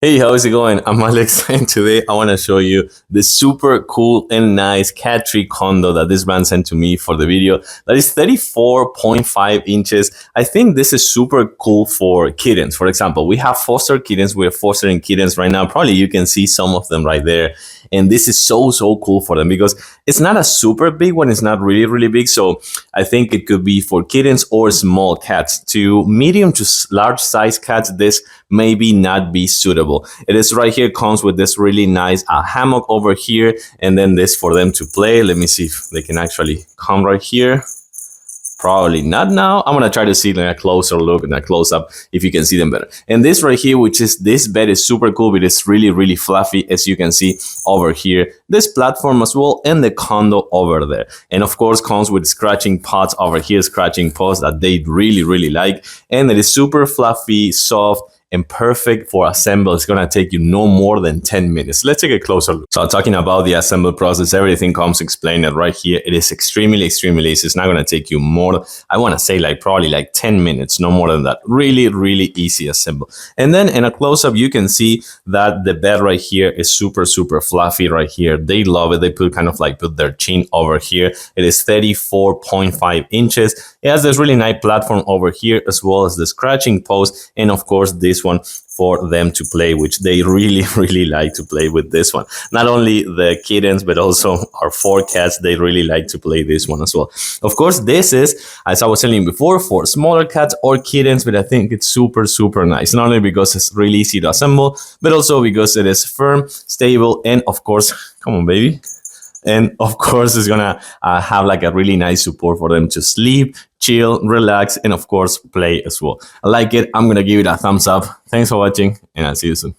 Hey, how's it going? I'm Alex, and today I want to show you the super cool and nice cat tree condo that this brand sent to me for the video. That is 34.5 inches. I think this is super cool for kittens. For example, we have foster kittens. We're fostering kittens right now. Probably you can see some of them right there. And this is so cool for them because it's not a super big one. It's not really big. So I think it could be for kittens or small cats. To medium to large size cats, this maybe not be suitable. It is right here, comes with this really nice hammock over here, and then this for them to play. Let me see if they can actually come right here. Probably not now. I'm gonna try to see like a closer look and a close up if you can see them better. And this right here, which is this bed, is super cool, but it's really fluffy, as you can see over here. This platform as well, and the condo over there. And of course comes with scratching pods over here, scratching pods that they really like. And it is super fluffy, soft, and perfect for assemble. It's gonna take you no more than 10 minutes. Let's take a closer look. So talking about the assembly process, everything comes explained right here. It is extremely easy. It's not gonna take you more, I wanna say like probably like 10 minutes, no more than that. Really easy assemble. And then in a close-up, you can see that the bed right here is super fluffy right here. They love it. They put their chin over here. It is 34.5 inches. It has this really nice platform over here, as well as the scratching post, and of course this one for them to play, which they really like to play with this one. Not only the kittens, but also our 4 cats, they really like to play this one as well. Of course, this is, as I was telling you before, for smaller cats or kittens, but I think it's super nice. Not only because it's really easy to assemble, but also because it is firm, stable, and of course, come on baby. And of course, it's gonna have like a really nice support for them to sleep, chill, relax, and of course, play as well. I like it. I'm gonna give it a thumbs up. Thanks for watching, and I'll see you soon.